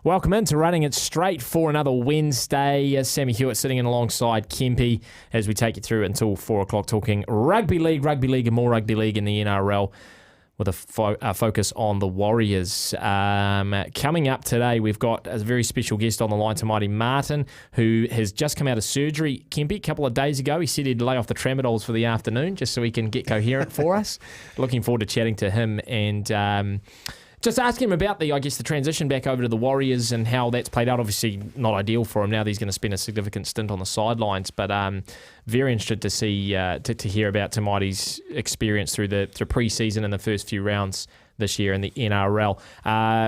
Welcome into Running It Straight for another Wednesday. Sammy Hewat sitting in alongside Kempy as we take you through it until 4 o'clock, talking rugby league and more rugby league in the NRL with a focus on the Warriors. Coming up today, we've got a very special guest on the line, Maire Martin, who has just come out of surgery, Kempy, a couple of days ago. He said he'd lay off the tramadols for the afternoon just so he can get coherent for us. Looking forward to chatting to him and just ask him about the transition back over to the Warriors and how that's played out. Obviously, not ideal for him now that he's going to spend a significant stint on the sidelines, but very interested to see to hear about Maire's experience through the preseason and the first few rounds this year in the NRL.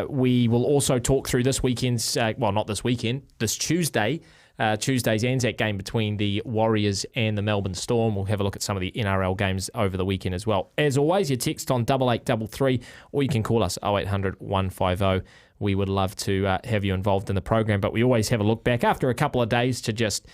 We will also talk through this weekend's, not this weekend, this Tuesday's Anzac game between the Warriors and the Melbourne Storm. We'll have a look at some of the NRL games over the weekend as well. As always, you text on 8833 or you can call us 0800 150. We would love to have you involved in the program, but we always have a look back after a couple of days to just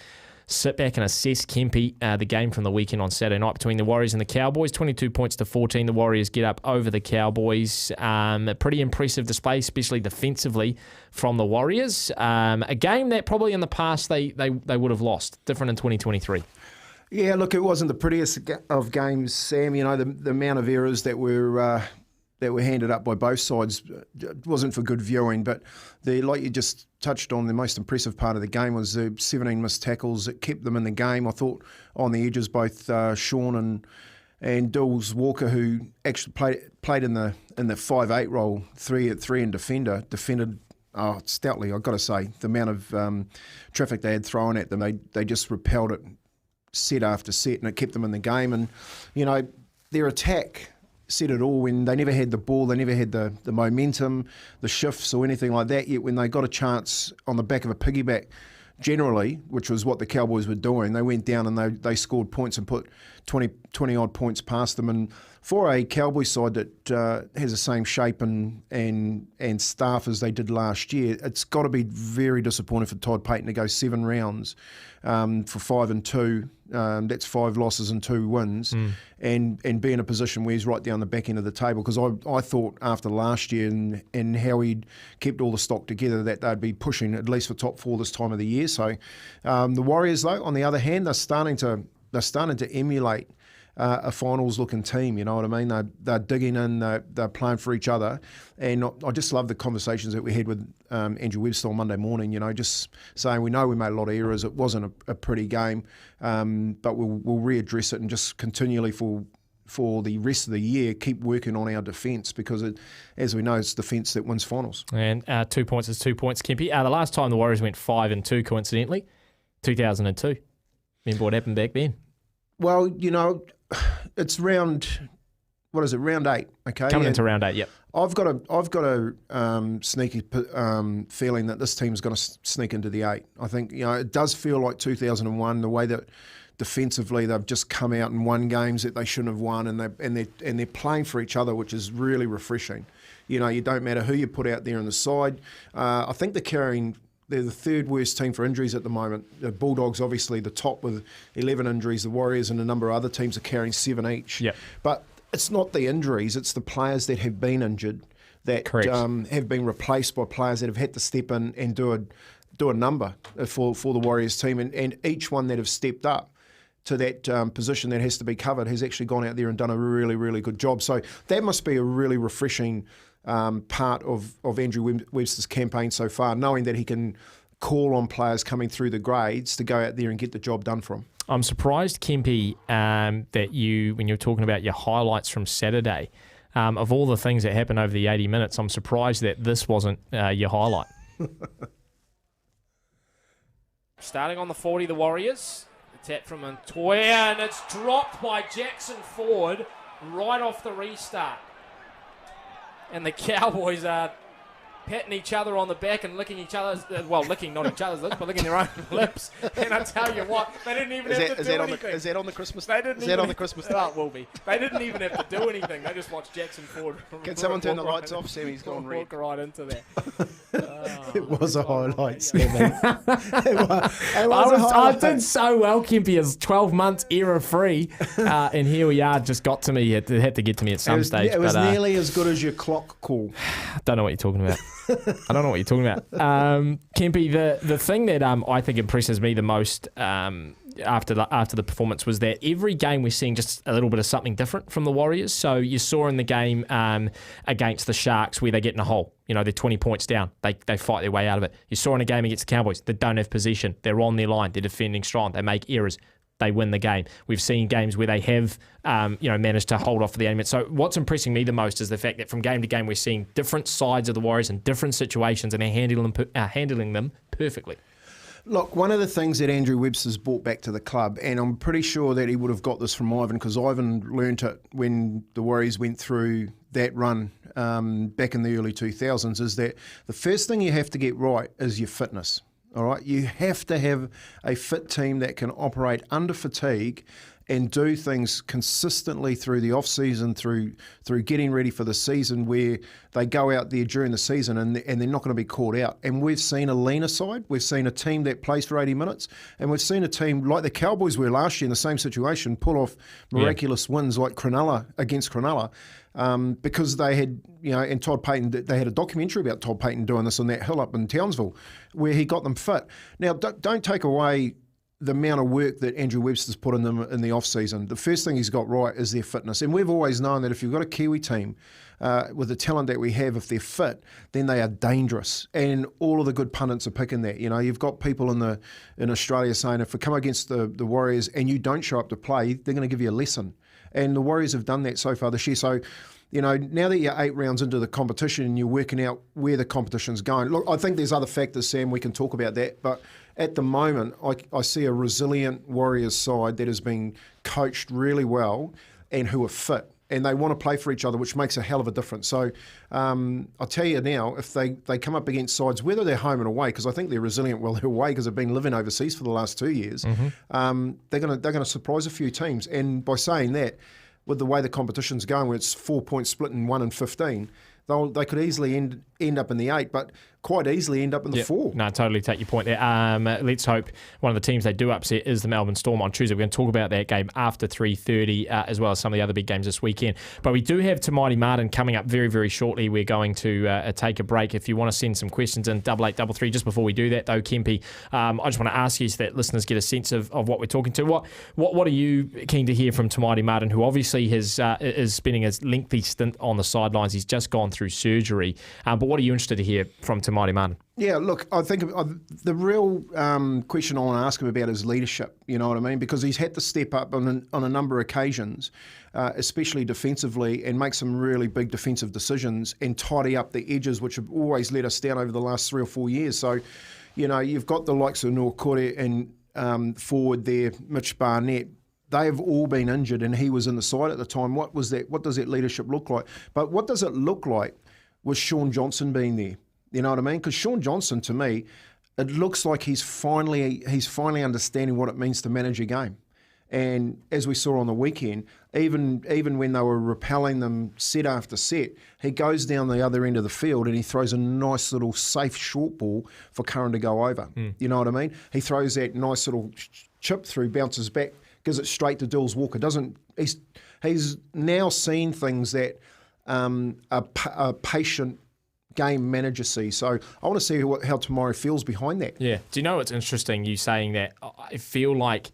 sit back and assess, Kempy, the game from the weekend on Saturday night between the Warriors and the Cowboys. 22 points to 14. The Warriors get up over the Cowboys. A pretty impressive display, especially defensively, from the Warriors. A game that probably in the past they would have lost. Different in 2023. Yeah, look, it wasn't the prettiest of games, Sam. You know, the amount of errors that were handed up by both sides wasn't for good viewing, but like you just touched on, the most impressive part of the game was the 17 missed tackles that kept them in the game. I thought on the edges, both Sean and Dills Walker, who actually played in the 5'8" role, 3 and defended stoutly. I've got to say, the amount of traffic they had thrown at them, they just repelled it set after set, and it kept them in the game. And you know, their attack said it all. When they never had the ball, they never had the momentum, the shifts or anything like that, yet when they got a chance on the back of a piggyback generally, which was what the Cowboys were doing, they went down and they scored points and put 20 odd points past them. And for a Cowboys side that has the same shape and staff as they did last year, it's got to be very disappointing for Todd Payten to go 7 rounds for 5-2. That's 5 losses and 2 wins, and be in a position where he's right down the back end of the table. Because I thought after last year and how he'd kept all the stock together that they'd be pushing at least for top 4 this time of the year. So the Warriors, though, on the other hand, they're starting to emulate a finals-looking team. You know what I mean? They're digging in, they're playing for each other, and I just love the conversations that we had with Andrew Webster on Monday morning. You know, just saying we know we made a lot of errors. It wasn't a pretty game, but we'll readdress it and just continually for the rest of the year keep working on our defence, because as we know, it's defence that wins finals. And 2 points is 2 points, Kempy. The last time the Warriors went 5-2, coincidentally, 2002. Remember what happened back then? Well, you know, it's round 8, okay? Coming into round 8, yep. I've got a sneaky feeling that this team's going to sneak into the 8. I think, you know, it does feel like 2001, the way that defensively they've just come out and won games that they shouldn't have won, and they're playing for each other, which is really refreshing. You know, you don't matter who you put out there on the side. I think they're the 3rd worst team for injuries at the moment. The Bulldogs, obviously, the top with 11 injuries. The Warriors and a number of other teams are carrying 7 each. Yep. But it's not the injuries, it's the players that have been injured that have been replaced by players that have had to step in and do a number for the Warriors team. And each one that have stepped up to that position that has to be covered has actually gone out there and done a really, really good job. So that must be a really refreshing part of Andrew Webster's campaign so far, knowing that he can call on players coming through the grades to go out there and get the job done for him. I'm surprised, Kempy, that when you're talking about your highlights from Saturday, of all the things that happened over the 80 minutes, I'm surprised that this wasn't your highlight. Starting on the 40, the Warriors. The tap from Montoya, and it's dropped by Jackson Ford right off the restart. And the Cowboys are patting each other on the back and licking each other's, licking not each other's lips, but licking their own lips. And I tell you what, they didn't even have to do anything. Is that on the Christmas? On the Christmas? Oh, it will be. They didn't even have to do anything. They just watched Jackson Ford. Can someone turn the lights off? Sammy's gone red. Walk right into that. It was a highlight, Sammy. I did so well, Kempy, as 12 months error-free, and here we are, just got to me. It had to get to me at some stage. It was nearly as good as your clock call. I don't know what you're talking about. I don't know what you're talking about. Kempy, the thing that I think impresses me the most after the performance was that every game we're seeing just a little bit of something different from the Warriors. So you saw in the game against the Sharks where they get in a hole. They're 20 points down. They fight their way out of it. You saw in a game against the Cowboys, they don't have possession. They're on their line. They're defending strong. They make errors. They win the game. We've seen games where they have, managed to hold off for the element. So what's impressing me the most is the fact that from game to game we're seeing different sides of the Warriors in different situations, and they're handling them perfectly. Look, one of the things that Andrew Webster's brought back to the club, and I'm pretty sure that he would have got this from Ivan, because Ivan learnt it when the Warriors went through that run back in the early 2000s, is that the first thing you have to get right is your fitness. All right, you have to have a fit team that can operate under fatigue and do things consistently through the off-season, through getting ready for the season, where they go out there during the season and they're not going to be caught out. And we've seen a leaner side. We've seen a team that plays for 80 minutes. And we've seen a team like the Cowboys were last year in the same situation pull off miraculous wins like Cronulla against Cronulla. Because they had, and Todd Payton, they had a documentary about Todd Payton doing this on that hill up in Townsville where he got them fit. Now, don't take away the amount of work that Andrew Webster's put in them in the off-season. The first thing he's got right is their fitness. And we've always known that if you've got a Kiwi team with the talent that we have, if they're fit, then they are dangerous. And all of the good pundits are picking that. You've got people in Australia saying if we come against the Warriors and you don't show up to play, they're going to give you a lesson. And the Warriors have done that so far this year. So, now that you're 8 rounds into the competition and you're working out where the competition's going, look, I think there's other factors, Sam, we can talk about that. But at the moment, I see a resilient Warriors side that has been coached really well and who are fit. And they want to play for each other, which makes a hell of a difference. So I'll tell you now, if they come up against sides, whether they're home and away, because I think they're resilient while they're away because they've been living overseas for the last 2 years, they're going to surprise a few teams. And by saying that, with the way the competition's going, where it's 4 point split in 1 and 15, they could easily end up in the 8, but quite easily end up in the 4. No, totally take your point there. Let's hope one of the teams they do upset is the Melbourne Storm on Tuesday. We're going to talk about that game after 3:30, as well as some of the other big games this weekend. But we do have Maire Martin coming up very, very shortly. We're going to take a break. If you want to send some questions in, 8833. Just before we do that, though, Kempy, I just want to ask you so that listeners get a sense of what we're talking to. What are you keen to hear from Maire Martin, who obviously is spending a lengthy stint on the sidelines? He's just gone through surgery. But what are you interested to hear from Maire Martin? Yeah, look, I think the real question I want to ask him about is leadership, you know what I mean? Because he's had to step up on a number of occasions, especially defensively, and make some really big defensive decisions and tidy up the edges, which have always let us down over the last 3 or 4 years. So, you've got the likes of Norkore and forward there, Mitch Barnett. They have all been injured, and he was in the side at the time. What was that? What does that leadership look like? But what does it look like with Shaun Johnson being there? You know what I mean? Because Shaun Johnson, to me, it looks like he's finally understanding what it means to manage a game. And as we saw on the weekend, even when they were repelling them set after set, he goes down the other end of the field and he throws a nice little safe short ball for Curran to go over. You know what I mean? He throws that nice little chip through, bounces back, gives it straight to Dills Walker. He's now seen things that a patient game manager sees. So I want to see how Maire feels behind that. Yeah. Do you know what's interesting? You saying that? I feel like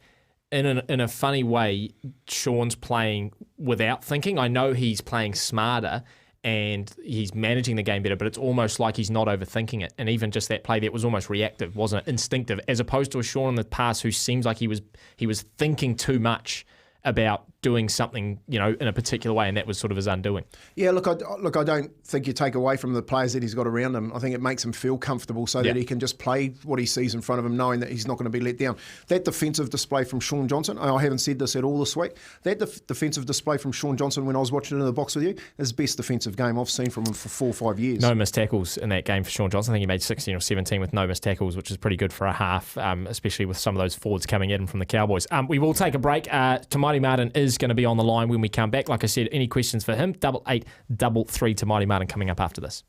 in a funny way, Shaun's playing without thinking. I know he's playing smarter and he's managing the game better, but it's almost like he's not overthinking it. And even just that play that was almost reactive, wasn't it? Instinctive, as opposed to a Shaun in the past who seems like he was thinking too much about doing something, in a particular way, and that was sort of his undoing. Yeah, look, I don't think you take away from the players that he's got around him. I think it makes him feel comfortable so that he can just play what he sees in front of him, knowing that he's not going to be let down. That defensive display from Shaun Johnson, I haven't said this at all this week, that defensive display from Shaun Johnson when I was watching it in the box with you, is the best defensive game I've seen from him for 4 or 5 years. No missed tackles in that game for Shaun Johnson. I think he made 16 or 17 with no missed tackles, which is pretty good for a half, especially with some of those forwards coming at him from the Cowboys. We will take a break. Maire Martin is going to be on the line when we come back. Like I said, any questions for him, 8833 Maire Martin coming up after this.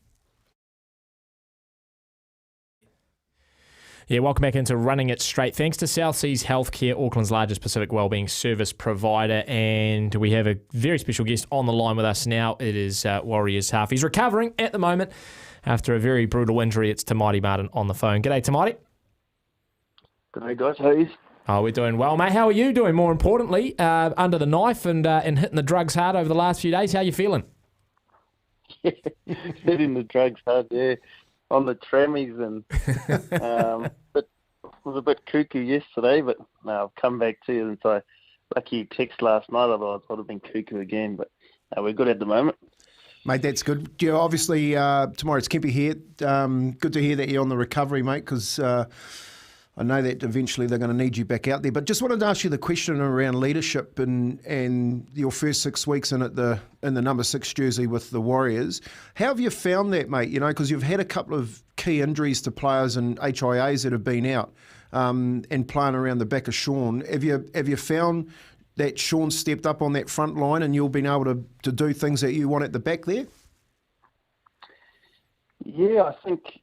Yeah, welcome back into Running It Straight. Thanks to South Seas Healthcare, Auckland's largest Pacific wellbeing service provider. And we have a very special guest on the line with us now. It is Warriors half. He's recovering at the moment after a very brutal injury. It's Maire Martin on the phone. G'day, Maire. G'day, guys. How are you? Oh, we're doing well, mate. How are you doing, more importantly, under the knife and hitting the drugs hard over the last few days? How are you feeling? Hitting the drugs hard, yeah. On the trammies and but was a bit cuckoo yesterday, but no, I've come back to you and so lucky you text last night, otherwise I'd have been cuckoo again, but we're good at the moment. Mate, that's good. Yeah, obviously, tomorrow it's Kemp here. Good to hear that you're on the recovery, mate, because I know that eventually they're going to need you back out there. But just wanted to ask you the question around leadership and your first 6 weeks in the number 6 jersey with the Warriors. How have you found that, mate? You know, because you've had a couple of key injuries to players and HIAs that have been out and playing around the back of Sean. Have you found that Sean stepped up on that front line and you've been able to do things that you want at the back there? Yeah, I think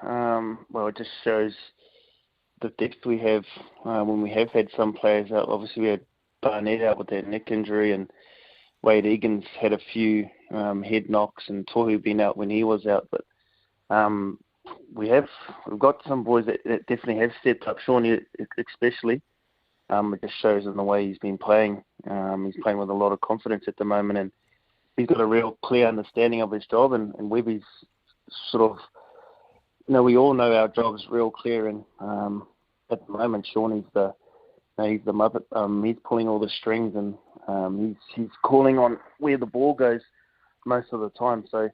well, it just shows the depth we have when we have had some players out. Obviously, we had Barnett out with that neck injury, and Wade Egan's had a few head knocks, and Tohu been out when he was out. But we've got some boys that definitely have stepped up. Shawnee especially. It just shows in the way he's been playing. He's playing with a lot of confidence at the moment, and he's got a real clear understanding of his job. And Webby's sort of, you know, we all know our job's real clear, and at the moment, Shawnee's he's the Muppet. He's pulling all the strings, and he's calling on where the ball goes most of the time. So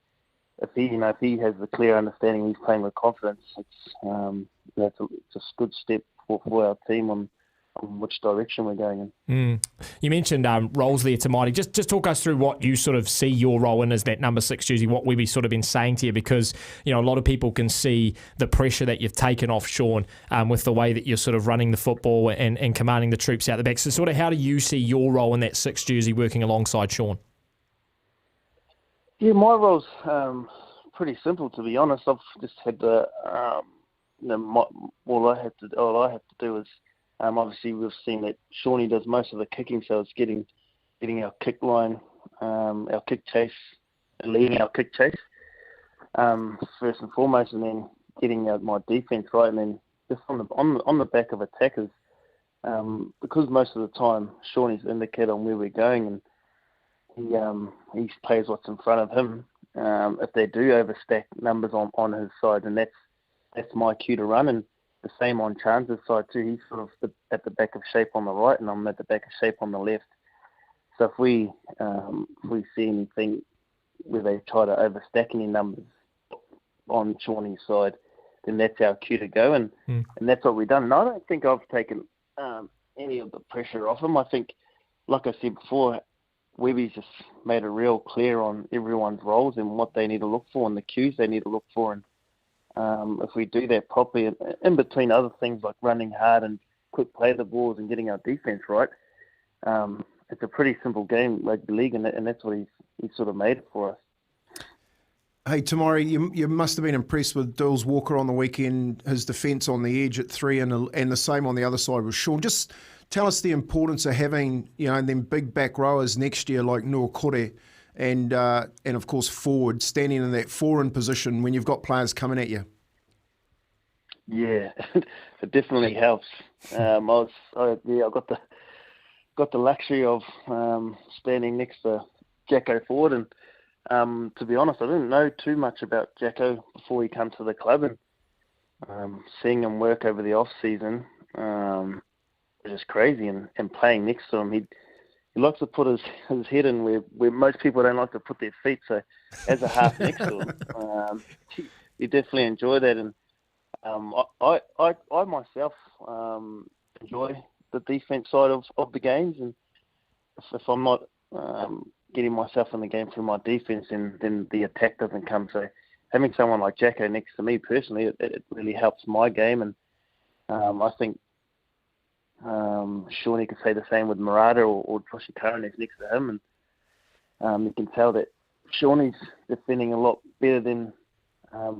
if he has the clear understanding, he's playing with confidence. It's a good step for our team on which direction we're going in. You mentioned roles there, Maire. Just talk us through what you sort of see your role in as that number 6 jersey, what we've sort of been saying to you, because, you know, a lot of people can see the pressure that you've taken off Sean with the way that you're sort of running the football and commanding the troops out the back. So sort of how do you see your role in that 6 jersey working alongside Sean? Yeah, my role's pretty simple, to be honest. I've just had to, all I have to do is, obviously, we've seen that Shawnee does most of the kicking, so it's getting our kick line, our kick chase, and leading our kick chase first and foremost, and then getting my defence right, and then just on the back of attackers, because most of the time Shawnee's indicated on where we're going, and he plays what's in front of him. If they do overstack numbers on his side, and that's my cue to run, and the same on Chance's side too. He's sort of at the back of shape on the right, and I'm at the back of shape on the left. So if we see anything where they try to overstack any numbers on Shawnee's side, then that's our cue to go, and that's what we've done. And I don't think I've taken any of the pressure off him. I think, like I said before, Webby's just made it real clear on everyone's roles and what they need to look for and the cues they need to look for, and if we do that properly, in between other things like running hard and quick play the balls and getting our defence right, it's a pretty simple game, rugby league, and that's what he's sort of made it for us. Hey, Maire, you must have been impressed with Dills Walker on the weekend, his defence on the edge at 3 and the same on the other side with Sean. Just tell us the importance of having, you know, them big back rowers next year like Noa Kore and of course forward, standing in that forward position when you've got players coming at you. Yeah, it definitely helps. I got the luxury of standing next to Jacko Ford, and to be honest, I didn't know too much about Jacko before he came to the club, and seeing him work over the off season was just crazy, and playing next to him, he likes to put his head in where most people don't like to put their feet. So as a half next to him, you definitely enjoy that. And I myself enjoy the defense side of the games. And if I'm not getting myself in the game through my defense, then the attack doesn't come. So having someone like Jacko next to me personally, it really helps my game. And I think Shawnee could say the same with Murata or Joshi Curran is next to him, and you can tell that Shawnee's defending a lot better than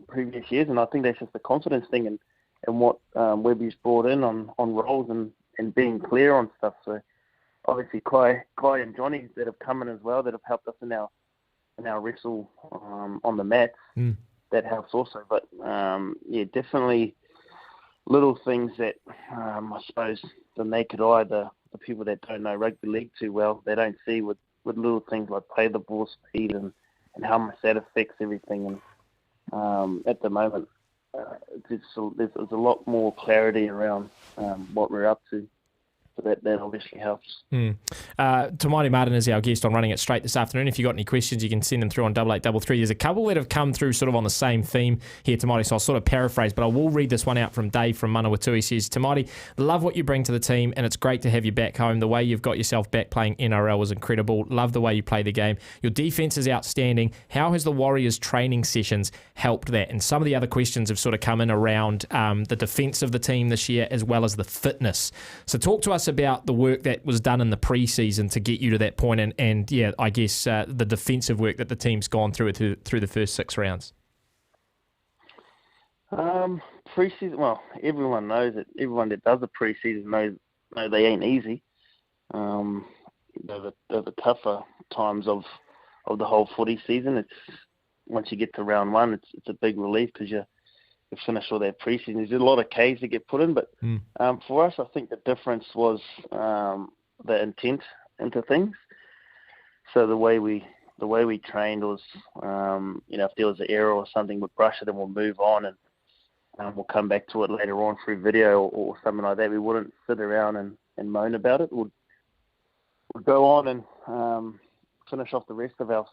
previous years, and I think that's just a confidence thing, and what Webby's brought in on roles and being clear on stuff. So obviously Kai and Johnny that have come in as well, that have helped us in our wrestle on the mats. That helps also. But definitely little things that I suppose the naked eye, the people that don't know rugby league too well, they don't see with little things like play the ball speed and how much that affects everything. And at the moment, there's a lot more clarity around what we're up to. So that obviously helps. Maire Martin is our guest on Running It Straight this afternoon. If you've got any questions, you can send them through on 8833. There's a couple that have come through sort of on the same theme here, Tamati, so I'll sort of paraphrase, but I will read this one out from Dave from Manawatu. He says, Tamati, love what you bring to the team, and it's great to have you back home. The way you've got yourself back playing NRL was incredible. Love the way you play the game. Your defence is outstanding. How has the Warriors training sessions helped that? And some of the other questions have sort of come in around the defence of the team this year, as well as the fitness. So talk to us about the work that was done in the pre-season to get you to that point, and I guess the defensive work that the team's gone through the first 6 rounds. Pre-season, well, everyone knows it. Everyone that does a pre-season knows they ain't easy. They're the tougher times of the whole footy season. It's once you get to round 1, it's a big relief because you finish all that pre-season. There's a lot of Ks that get put in, but for us, I think the difference was the intent into things. So the way we trained was, if there was an error or something, we'd brush it and we'll move on, and we'll come back to it later on through video or something like that. We wouldn't sit around and moan about it. We'd go on and finish off the rest of our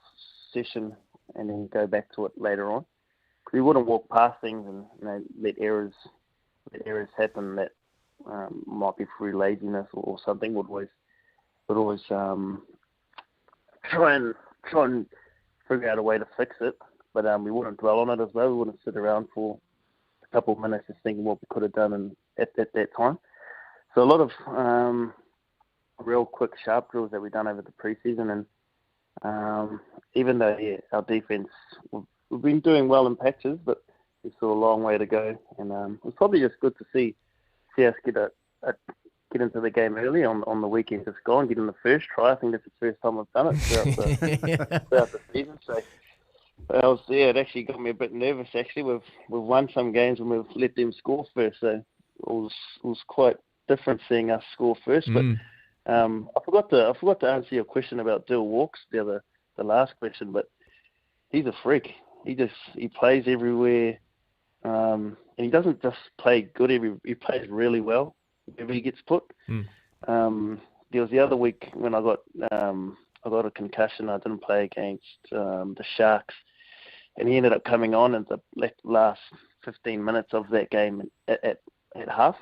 session and then go back to it later on. We wouldn't walk past things and let errors happen that might be through laziness or something. Would always try and figure out a way to fix it, but we wouldn't dwell on it as well. We wouldn't sit around for a couple of minutes just thinking what we could have done at that time. So a lot of real quick, sharp drills that we've done over the preseason, and even though our defense. We've been doing well in patches, but there's still a long way to go. And it's probably just good to see us get into the game early on the weekend just gone, get in the first try. I think that's the first time I've done it throughout the season. So it actually got me a bit nervous. Actually, we've won some games and we've let them score first. So it was quite different seeing us score first. But I forgot to answer your question about Dill Walks, the last question. But he's a freak. He plays everywhere, and he doesn't just play good. He plays really well wherever he gets put. There was the other week when I got a concussion. I didn't play against the Sharks, and he ended up coming on in the last 15 minutes of that game at half.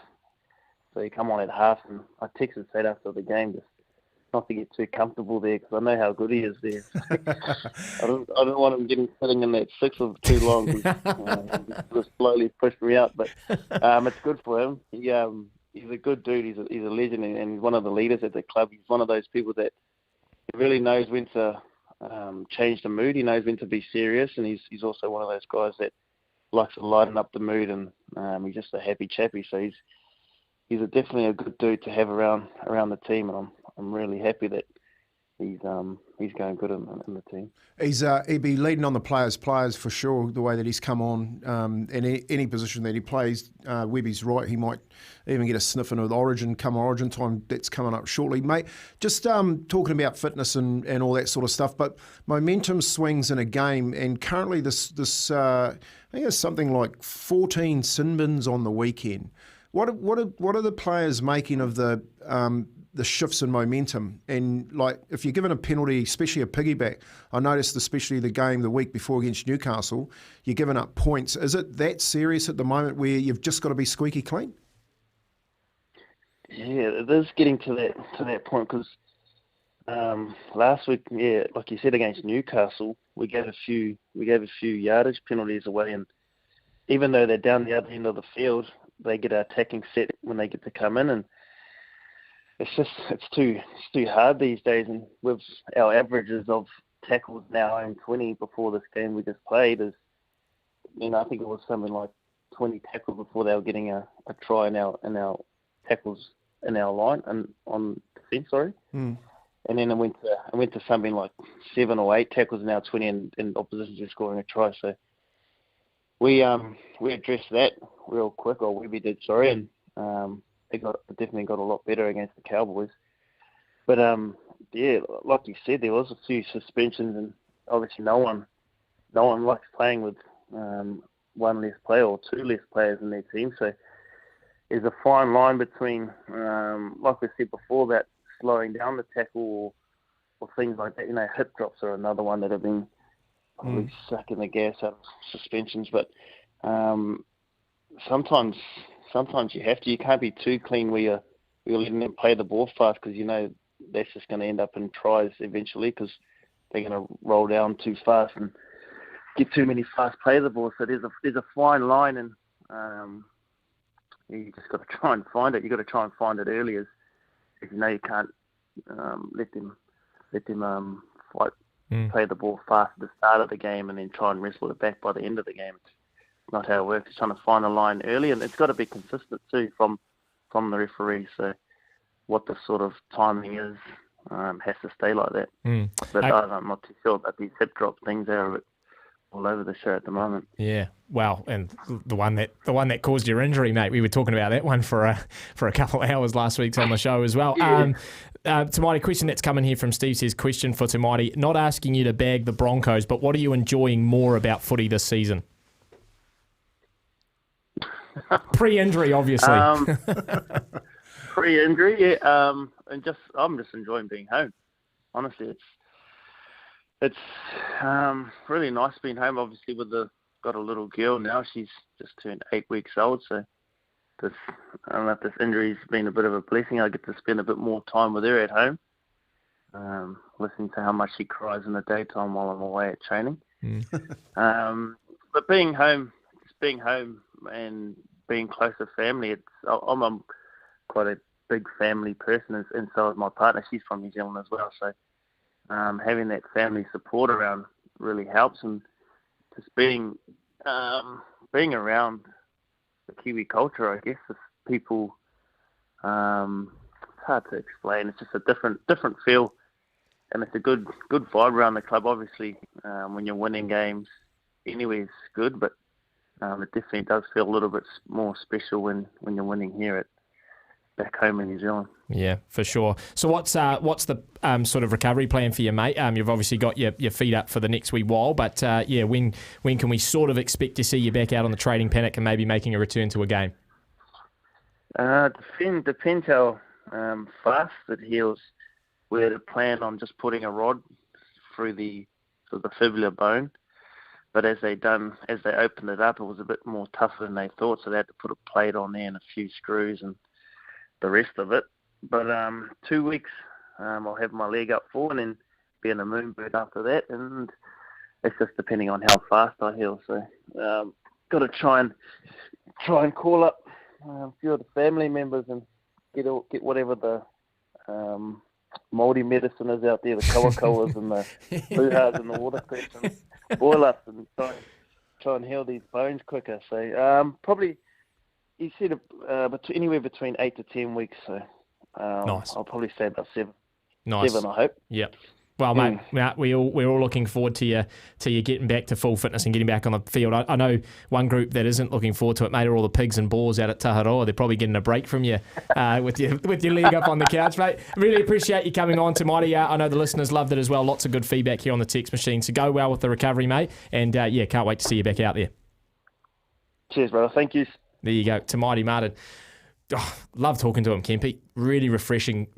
So he come on at half, and I texted straight after the game just not to get too comfortable there because I know how good he is there. I don't want him sitting in that 6 for too long. He just slowly pushed me out, but it's good for him. He's a good dude. He's a legend, and he's one of the leaders at the club. He's one of those people that really knows when to change the mood. He knows when to be serious, and he's also one of those guys that likes to lighten up the mood, and he's just a happy chappy. So he's definitely a good dude to have around the team, and I'm really happy that he's going good in the team. He'd be leading on the players for sure, the way that he's come on. In any position that he plays, Webby's right, he might even get a sniff in with Origin time. That's coming up shortly. Mate, just talking about fitness and all that sort of stuff, but momentum swings in a game, and currently this I think it's something like 14 sin bins on the weekend. What are the players making of the shifts in momentum? And like, if you're given a penalty, especially a piggyback, I noticed especially the week before against Newcastle, you're giving up points. Is it that serious at the moment where you've just got to be squeaky clean? Yeah, it is getting to that point because last week, like you said, against Newcastle, we gave a few yardage penalties away, and even though they're down the other end of the field, they get our attacking set when they get to come in, and it's too hard these days. And with our averages of tackles now and 20 before this game we just played, I think it was something like 20 tackles before they were getting a try in our tackles in our line and on defence, sorry. Mm. And then it went to something like 7 or 8 tackles in our 20 and opposition just scoring a try. So we addressed that real quick, or we did, sorry, and it definitely got a lot better against the Cowboys. But yeah, like you said, there was a few suspensions, and obviously no one likes playing with one less player or two less players in their team. So there's a fine line between, like we said before, that slowing down the tackle or things like that. Hip drops are another one that have been probably sucking the gas out of suspensions. But sometimes you have to. You can't be too clean where you're letting them play the ball fast, because that's just going to end up in tries eventually, because they're going to roll down too fast and get too many fast play the ball. So there's a fine line, and you just got to try and find it. You got to try and find it early, as you can't let them fight, play the ball fast at the start of the game and then try and wrestle it back by the end of the game. It's not how it works. It's trying to find a line early, and it's got to be consistent too from the referee. So what the sort of timing is has to stay like that. But I'm not too sure about these hip drop things. They're a bit all over the show at the moment. Yeah, well, and the one that caused your injury, mate. We were talking about that one for a couple of hours last week on the show as well. Tamati, question that's coming here from Steve says, question for Tamati, not asking you to bag the Broncos, but what are you enjoying more about footy this season? Pre-injury, obviously. Pre-injury, yeah. I'm just enjoying being home. Honestly, it's really nice being home. Obviously, got a little girl now. She's just turned 8 weeks old. So I don't know if this injury's been a bit of a blessing. I get to spend a bit more time with her at home, listening to how much she cries in the daytime while I'm away at training. But being home and being close to family, I'm quite a big family person, and so is my partner. She's from New Zealand as well. So having that family support around really helps, and just being around the Kiwi culture, I guess, is people. It's hard to explain. It's just a different feel, and it's a good vibe around the club. Obviously, when you're winning games, anywhere is good, but it definitely does feel a little bit more special when you're winning here back home in New Zealand. Yeah, for sure. So what's the sort of recovery plan for you, mate? You've obviously got your feet up for the next wee while, but when can we sort of expect to see you back out on the training paddock and maybe making a return to a game? Depends how fast it heals. We had a plan on just putting a rod through the fibular bone, but as they opened it up, it was a bit more tougher than they thought, so they had to put a plate on there and a few screws and the rest of it. But 2 weeks, I'll have my leg up for, and then be in a moon bird after that, and it's just depending on how fast I heal. So got to try and call up a few of the family members and get whatever the Māori medicine is out there, the kawakoas and the buhas and the watercress, and boil us and try and heal these bones quicker. So probably, you said anywhere between 8 to 10 weeks. So nice. I'll probably say about 7. Nice. 7, I hope. Yep. Well, mate, we're all looking forward to you getting back to full fitness and getting back on the field. I know one group that isn't looking forward to it, mate, are all the pigs and boars out at Taharoa. They're probably getting a break from you with your leg up on the couch, mate. Really appreciate you coming on, Tamati. I know the listeners loved it as well. Lots of good feedback here on the text machine. So go well with the recovery, mate. And can't wait to see you back out there. Cheers, brother. Thank you. There you go, Maire Martin. Oh, love talking to him, Kempy. Really refreshing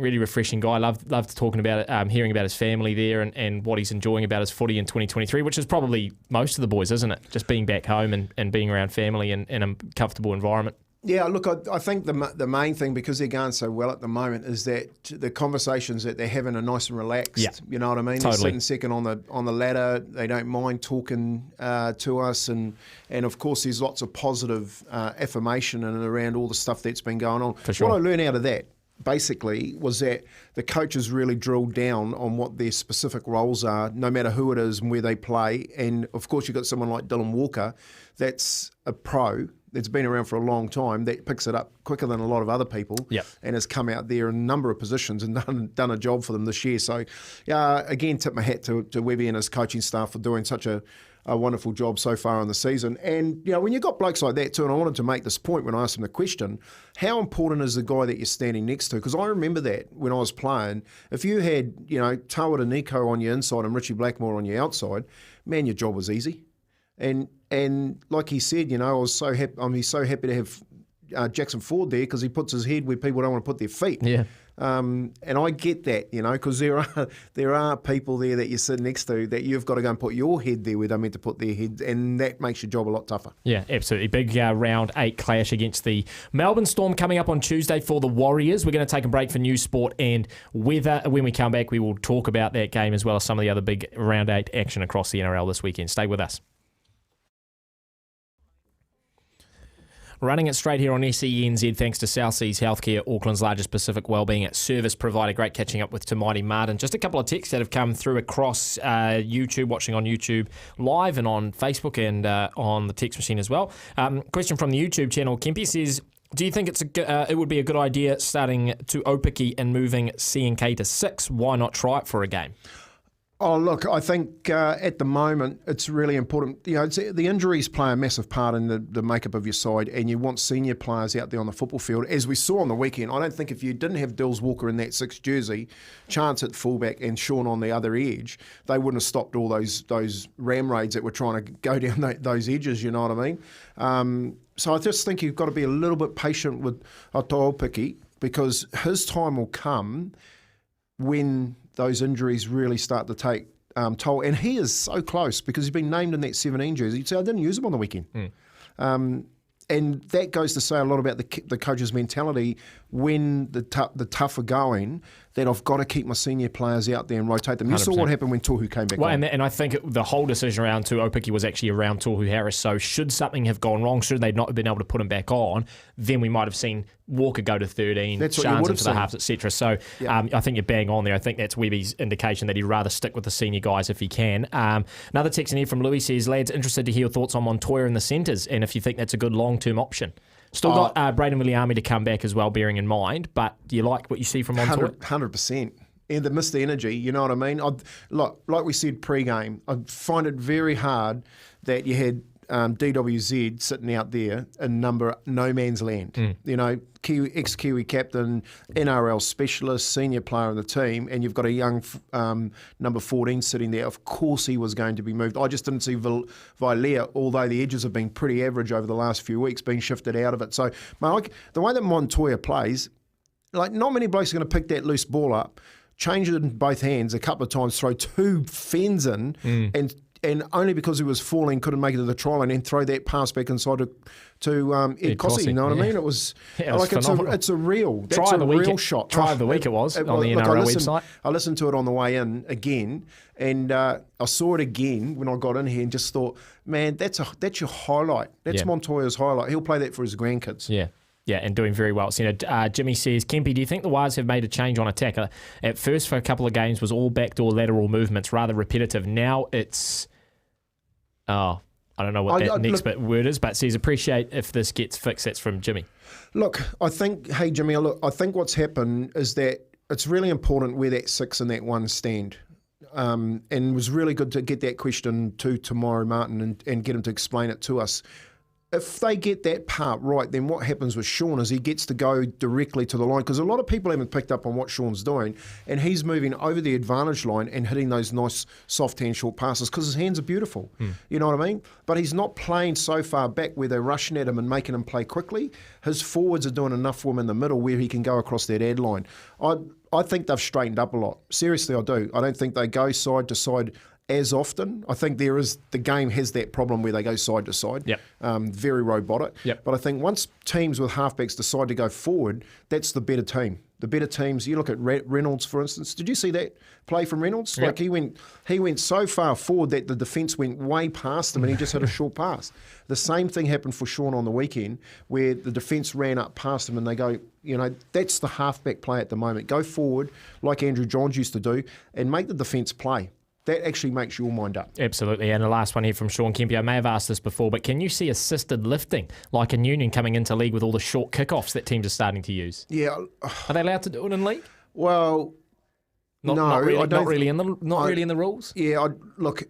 guy. Loved talking about it, hearing about his family there and what he's enjoying about his footy in 2023, which is probably most of the boys, isn't it? Just being back home and being around family and in a comfortable environment. Yeah, look, I think the main thing, because they're going so well at the moment, is that the conversations that they're having are nice and relaxed. Yeah. You know what I mean? Totally. They're sitting second on the ladder. They don't mind talking to us, and of course there's lots of positive affirmation and around all the stuff that's been going on. For sure. What I learned out of that basically was that the coaches really drilled down on what their specific roles are, no matter who it is and where they play. And of course you've got someone like Dylan Walker, that's a pro. that's been around for a long time that picks it up quicker than a lot of other people, and has come out there in a number of positions and done a job for them this year. So, again, tip my hat to Webby and his coaching staff for doing such a wonderful job so far in the season. And, when you've got blokes like that too, and I wanted to make this point when I asked him the question, how important is the guy that you're standing next to? Because I remember that when I was playing, if you had, Tawara Nico on your inside and Richie Blackmore on your outside, man, your job was easy. And like he said, I was so happy. He's so happy to have Jackson Ford there because he puts his head where people don't want to put their feet. Yeah. And I get that, because there are people there that you sit next to that you've got to go and put your head there where they're meant to put their head, and that makes your job a lot tougher. Yeah, absolutely. Big round 8 clash against the Melbourne Storm coming up on Tuesday for the Warriors. We're going to take a break for news, sport and weather. When we come back, we will talk about that game as well as some of the other big round 8 action across the NRL this weekend. Stay with us. Running it straight here on SENZ, thanks to South Seas Healthcare, Auckland's largest Pacific wellbeing service provider. Great catching up with Maire Martin. Just a couple of texts that have come through across YouTube, watching on YouTube live and on Facebook and on the text machine as well. Question from the YouTube channel. Kemp says, do you think it would be a good idea starting to Opiki and moving C&K to 6? Why not try it for a game? Oh, look, I think at the moment it's really important. The injuries play a massive part in the makeup of your side, and you want senior players out there on the football field. As we saw on the weekend, I don't think if you didn't have Dills Walker in that 6 jersey, Chance at fullback and Sean on the other edge, they wouldn't have stopped all those ram raids that were trying to go down those edges, you know what I mean? So I just think you've got to be a little bit patient with Opiki, because his time will come when those injuries really start to take toll. And he is so close because he's been named in that 17 jersey. You'd say, I didn't use him on the weekend. And that goes to say a lot about the coach's mentality when the tough are going, that I've got to keep my senior players out there and rotate them. You 100%. Saw what happened when Tohu came back on. And I think the whole decision around Opiki was actually around Tohu Harris. So should something have gone wrong, should they not have been able to put him back on, then we might have seen Walker go to 13, Shans into the halves, etc. So I think you're bang on there. I think that's Webby's indication that he'd rather stick with the senior guys if he can. Another text in here from Louis says, lads, interested to hear your thoughts on Montoya in the centres and if you think that's a good long-term option. Still got Braden Williami to come back as well, bearing in mind, but do you like what you see from Montoya? 100%. And the missed energy, you know what I mean? Like we said pre-game, I find it very hard that you had DWZ sitting out there in no man's land. Ex-Kiwi captain, NRL specialist, senior player in the team, and you've got a young number 14 sitting there. Of course he was going to be moved. I just didn't see Vilea, although the edges have been pretty average over the last few weeks, being shifted out of it. So, Mark, the way that Montoya plays, not many blokes are going to pick that loose ball up, change it in both hands a couple of times, throw 2 fens in, and only because he was falling couldn't make it to the try line and throw that pass back inside to Ed Cossey. You know what I mean? It was it's a real shot. Try of the week it was on the NRL website. I listened to it on the way in again, and I saw it again when I got in here and just thought, man, that's your highlight. That's Montoya's highlight. He'll play that for his grandkids. Yeah. Yeah, and doing very well. So, Jimmy says, Kempy, do you think the Wires have made a change on attack? At first, for a couple of games, was all backdoor lateral movements, rather repetitive. Now it's... I don't know what that next word is, but says, appreciate if this gets fixed. That's from Jimmy. Look, I think what's happened is that it's really important where that 6 and that 1 stand. And it was really good to get that question to Maire Martin and get him to explain it to us. If they get that part right, then what happens with Sean is he gets to go directly to the line, because a lot of people haven't picked up on what Sean's doing, and he's moving over the advantage line and hitting those nice soft hand short passes because his hands are beautiful. You know what I mean? But he's not playing so far back where they're rushing at him and making him play quickly. His forwards are doing enough for him in the middle where he can go across that ad line. I think they've straightened up a lot. Seriously, I do. I don't think they go side to side as often. I think the game has that problem where they go side to side, very robotic. But I think once teams with halfbacks decide to go forward, that's the better team. The better teams, you look at Reynolds, for instance. Did you see that play from Reynolds? Like he went so far forward that the defence went way past him and he just had a short pass. The same thing happened for Sean on the weekend where the defence ran up past him and they go, that's the halfback play at the moment. Go forward like Andrew Johns used to do and make the defence play. that actually makes your mind up. Absolutely. And the last one here from Sean Kemp. I may have asked this before, but can you see assisted lifting like in Union coming into league with all the short kickoffs that teams are starting to use? Yeah. Are they allowed to do it in league? Well, Not really in the rules. Yeah, look,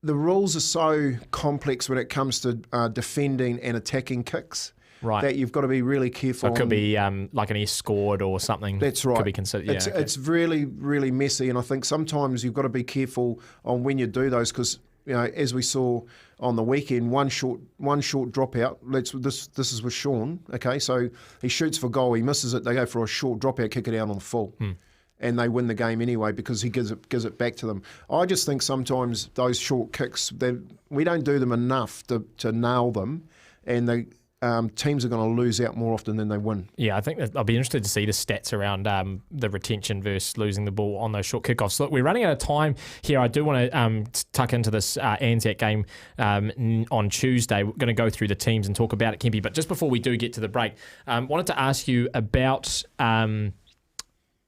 the rules are so complex when it comes to defending and attacking kicks. Right. That you've got to be really careful. So it could be like an escort or something. That's right. Could be considered. Yeah, it's really, really messy, and I think sometimes you've got to be careful on when you do those because, as we saw on the weekend, one short dropout. This is with Sean. Okay, so he shoots for goal, he misses it. They go for a short dropout, kick it out on the full. And they win the game anyway because he gives it back to them. I just think sometimes those short kicks, we don't do them enough to nail them, and teams are going to lose out more often than they win. Yeah, I think I'll be interested to see the stats around the retention versus losing the ball on those short kickoffs. Look, we're running out of time here. I do want to tuck into this Anzac game on Tuesday. We're going to go through the teams and talk about it, Kempy. But just before we do get to the break, wanted to ask you about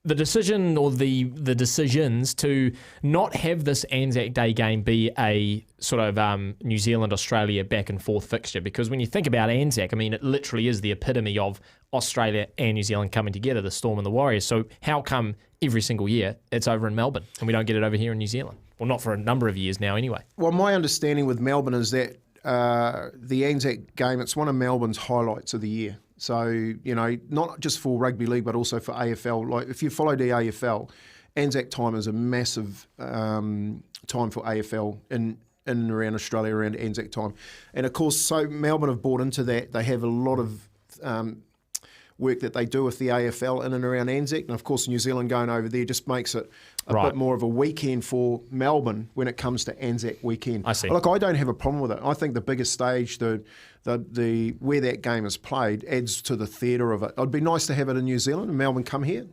the decision or the decisions to not have this Anzac Day game be a sort of New Zealand-Australia back-and-forth fixture. Because when you think about Anzac, I mean, it literally is the epitome of Australia and New Zealand coming together, the Storm and the Warriors. So how come every single year it's over in Melbourne and we don't get it over here in New Zealand? Well, not for a number of years now anyway. Well, my understanding with Melbourne is that the Anzac game, it's one of Melbourne's highlights of the year. So, not just for rugby league, but also for AFL. Like, if you follow the AFL, Anzac time is a massive time for AFL in and around Australia, around Anzac time. And, of course, so Melbourne have bought into that. They have a lot of work that they do with the AFL in and around Anzac. And, of course, New Zealand going over there just makes it a bit more of a weekend for Melbourne when it comes to Anzac weekend. I see. Look, I don't have a problem with it. I think the biggest stage, the where that game is played, adds to the theatre of it. It'd be nice to have it in New Zealand and Melbourne come here.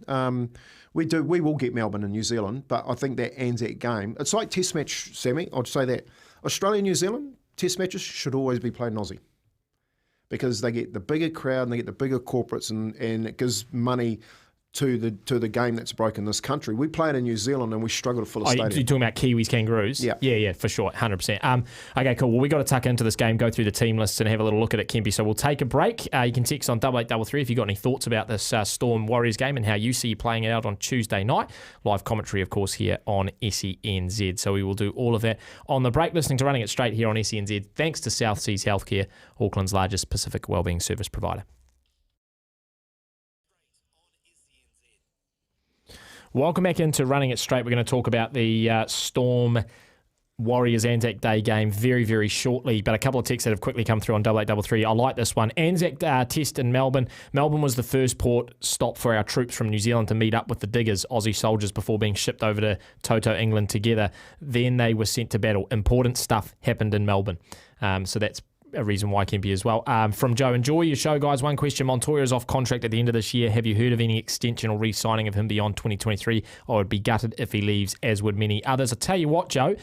We will get Melbourne and New Zealand, but I think that Anzac game, it's like Test match, Sammy. I'd say that Australia and New Zealand Test matches should always be played in Aussie, because they get the bigger crowd and they get the bigger corporates, and it gives money to the game that's broken this country. We play it in New Zealand and we struggle to fill a stadium. You're talking about Kiwis, Kangaroos? Yeah, for sure, 100%. Okay, cool. Well, we got to tuck into this game, go through the team lists and have a little look at it, Kempy. So we'll take a break. You can text on 8833 if you've got any thoughts about this Storm Warriors game and how you see playing it out on Tuesday night. Live commentary, of course, here on SENZ. So we will do all of that on the break. Listening to Running It Straight here on SENZ, thanks to South Seas Healthcare, Auckland's largest Pacific wellbeing service provider. Welcome back into Running It Straight. We're going to talk about the Storm Warriors Anzac Day game very, very shortly, but a couple of texts that have quickly come through on 8833. I like this one. Anzac test in Melbourne. Melbourne was the first port stop for our troops from New Zealand to meet up with the Diggers, Aussie soldiers, before being shipped over to Toto, England together. Then they were sent to battle. Important stuff happened in Melbourne. So that's a reason why Kempy as well. From Joe, enjoy your show, guys. One question: Montoya is off contract at the end of this year. Have you heard of any extension or re-signing of him beyond 2023? I would be gutted if he leaves, as would many others. I tell you what, Joe,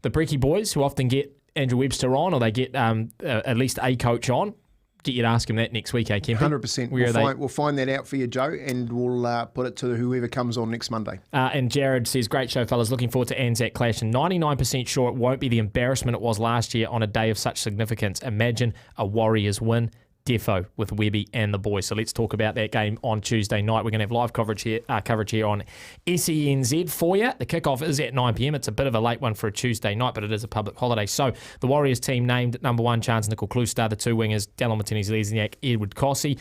the Brecky boys, who often get Andrew Webster on, or they get at least a coach on, get you to ask him that next week, Kempy? 100%. We'll find that out for you, Joe, and we'll put it to whoever comes on next Monday. And Jared says, great show, fellas. Looking forward to Anzac Clash, and 99% sure it won't be the embarrassment it was last year on a day of such significance. Imagine a Warriors win. Defo with Webby and the boys. So let's talk about that game on Tuesday night. We're going to have live coverage here on SENZ for you. The kickoff is at 9 p.m. It's a bit of a late one for a Tuesday night, but it is a public holiday. So the Warriors team named number 1, Chance Nicol-Cloustar, the 2 wingers, Dallin Martinez-Lesniak, Edward Cossey,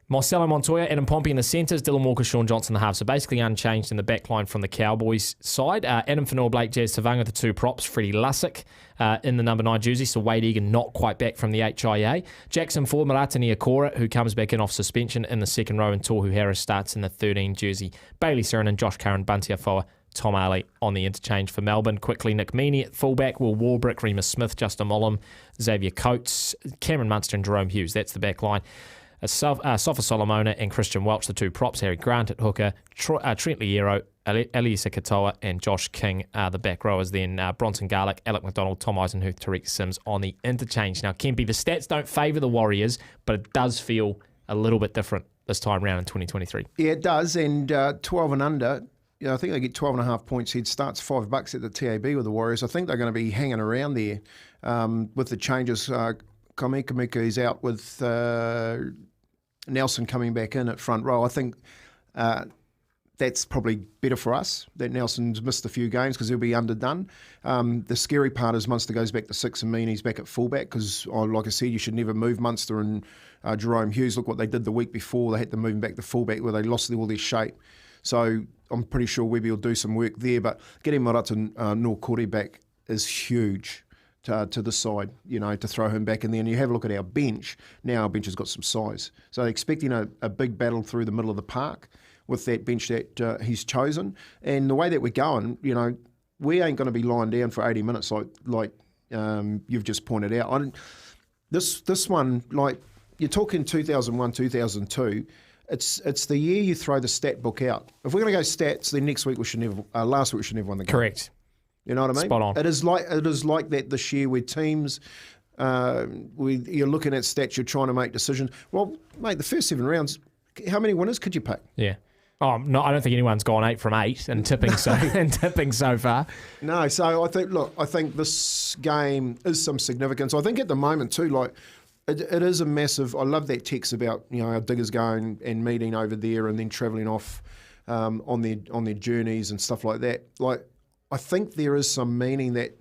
Marcelo Montoya, Adam Pompey in the centres, Dylan Walker, Sean Johnson in the half. So basically unchanged in the back line from the Cowboys side. Adam Fanua-Blake, Jazz Tavanga, the 2 props. Freddie Lussick in the number 9 jersey. So Wade Egan not quite back from the HIA. Jackson Ford, Marata Niokora, who comes back in off suspension in the second row. And Tohu Harris starts in the 13 jersey. Bailey Sirenen, Josh Curran, Bunty Afoa, Tom Ali on the interchange for Melbourne. Quickly, Nick Meaney at fullback, Will Warbrick, Remus Smith, Justin Mollum, Xavier Coates, Cameron Munster and Jerome Hughes. That's the back line. Sofa Solomona and Christian Welch, the 2 props. Harry Grant at hooker, Trent Liero, Eliasa Katoa and Josh King are the back rowers. Then Bronson Garlick, Alec McDonald, Tom Eisenhuth, Tariq Sims on the interchange. Now, Kempy, the stats don't favour the Warriors, but it does feel a little bit different this time round in 2023. Yeah, it does. And 12 and under, I think they get 12.5 points head starts, $5 at the TAB with the Warriors. I think they're going to be hanging around there with the changes. Kamika is out with Nelson coming back in at front row. I think that's probably better for us, that Nelson's missed a few games because he'll be underdone. The scary part is Munster goes back to 6 and Meany's back at fullback because, like I said, you should never move Munster and Jerome Hughes. Look what they did the week before. They had to move him back to fullback where they lost all their shape. So I'm pretty sure Webby will do some work there. But getting Marata Nokore back is huge to the side, to throw him back in there. And you have a look at our bench. Now our bench has got some size. So expecting a big battle through the middle of the park with that bench that he's chosen. And the way that we're going, we ain't going to be lying down for 80 minutes like you've just pointed out. This one, like you're talking 2001, 2002, it's the year you throw the stat book out. If we're going to go stats, then next week we should never, last week we should never won the game. Correct. You know what I mean? Spot on. It is like that this year where teams, you're looking at stats, you're trying to make decisions. Well, mate, the first 7 rounds, how many winners could you pick? Yeah. Oh no, I don't think anyone's gone 8 from 8 and tipping so far. No, so I think this game is some significance. I think at the moment too, like it is a massive. I love that text about our diggers going and meeting over there and then travelling off on their journeys and stuff like that. Like I think there is some meaning that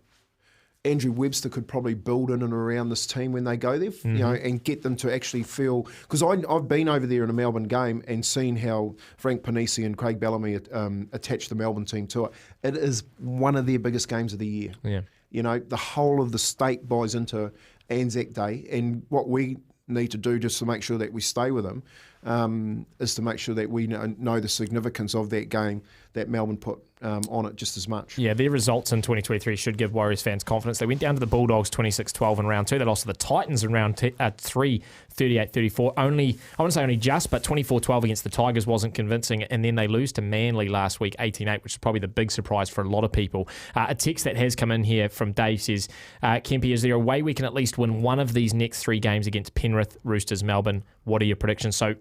Andrew Webster could probably build in and around this team when they go there, and get them to actually feel. Because I've been over there in a Melbourne game and seen how Frank Panisi and Craig Bellamy attached the Melbourne team to it. It is one of their biggest games of the year. Yeah. The whole of the state buys into Anzac Day, and what we need to do just to make sure that we stay with them is to make sure that we know the significance of that game that Melbourne put on it just as much. Yeah, their results in 2023 should give Warriors fans confidence. They went down to the Bulldogs 26-12 in round 2. They lost to the Titans in round 3, 38-34. I wouldn't say only just, but 24-12 against the Tigers wasn't convincing. And then they lose to Manly last week, 18-8, which is probably the big surprise for a lot of people. A text that has come in here from Dave says, Kempy, is there a way we can at least win one of these next 3 games against Penrith, Roosters, Melbourne? What are your predictions? So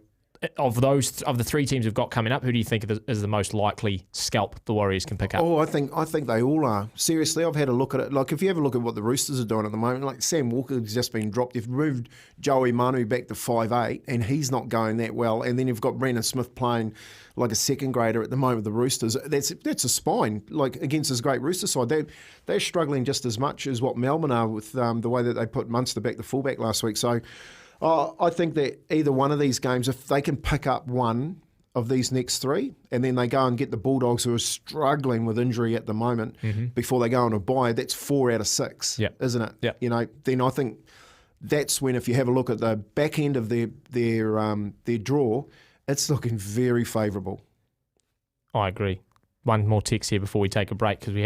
of the 3 teams we've got coming up, who do you think is the most likely scalp the Warriors can pick up? Oh, I think they all are. Seriously, I've had a look at it. Like if you have a look at what the Roosters are doing at the moment, like Sam Walker's just been dropped. You've moved Joey Manu back to 5'8", and he's not going that well. And then you've got Brandon Smith playing like a second grader at the moment with the Roosters. That's a spine, like against this great Rooster side. They're struggling just as much as what Melbourne are with the way that they put Munster back to fullback last week. So I think that either one of these games, if they can pick up one of these next 3, and then they go and get the Bulldogs who are struggling with injury at the moment before they go on a bye, that's 4 out of 6, isn't it? Yep. Then I think that's when, if you have a look at the back end of their draw, it's looking very favourable. I agree. One more text here before we take a break because we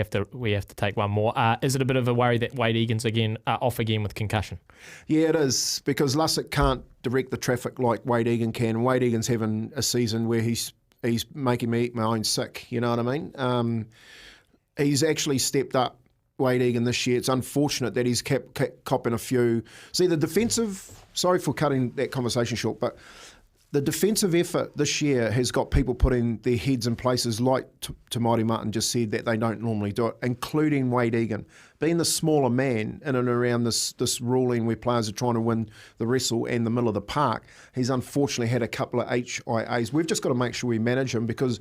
have to take one more. Is it a bit of a worry that Wade Egan's off again with concussion? Yeah, it is, because Lussick can't direct the traffic like Wade Egan can. Wade Egan's having a season where he's making me eat my own sick. You know what I mean? He's actually stepped up, Wade Egan, this year. It's unfortunate that he's kept copping a few. See, the defensive. Sorry for cutting that conversation short, but the defensive effort this year has got people putting their heads in places like Maire Martin just said that they don't normally do it, including Wade Egan. Being the smaller man in and around this ruling where players are trying to win the wrestle and the middle of the park, he's unfortunately had a couple of HIAs. We've just got to make sure we manage him because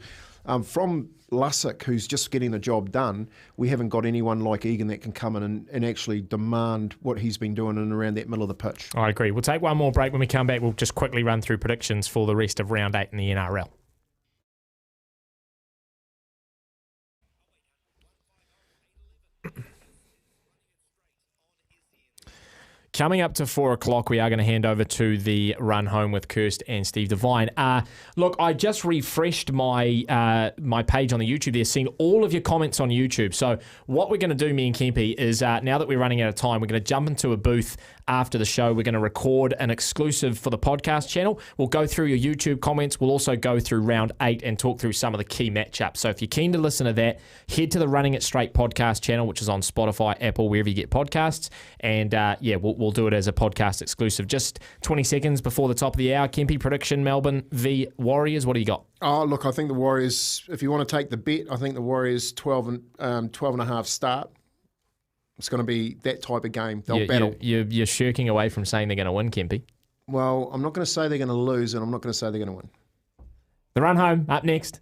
from Lussick, who's just getting the job done, we haven't got anyone like Egan that can come in and actually demand what he's been doing in and around that middle of the pitch. I agree. We'll take one more break. When we come back, we'll just quickly run through predictions for the rest of round 8 in the NRL. Coming up to 4 o'clock, we are going to hand over to the Run Home with Kirst and Steve Devine. Look, I just refreshed my my page on the YouTube there, seeing all of your comments on YouTube. So what we're going to do, me and Kempy, is now that we're running out of time, we're going to jump into a booth after the show. We're going to record an exclusive for the podcast channel. We'll go through your YouTube comments. We'll also go through round 8 and talk through some of the key matchups. So if you're keen to listen to that, head to the Running It Straight podcast channel, which is on Spotify, Apple, wherever you get podcasts. And we'll do it as a podcast exclusive. Just 20 seconds before the top of the hour. Kempy, prediction, Melbourne v Warriors. What do you got? Oh, look, I think the Warriors, if you want to take the bet, I think the Warriors 12 and a half start. It's going to be that type of game. They'll battle. You're shirking away from saying they're going to win, Kempy. Well, I'm not going to say they're going to lose, and I'm not going to say they're going to win. The run home, up next.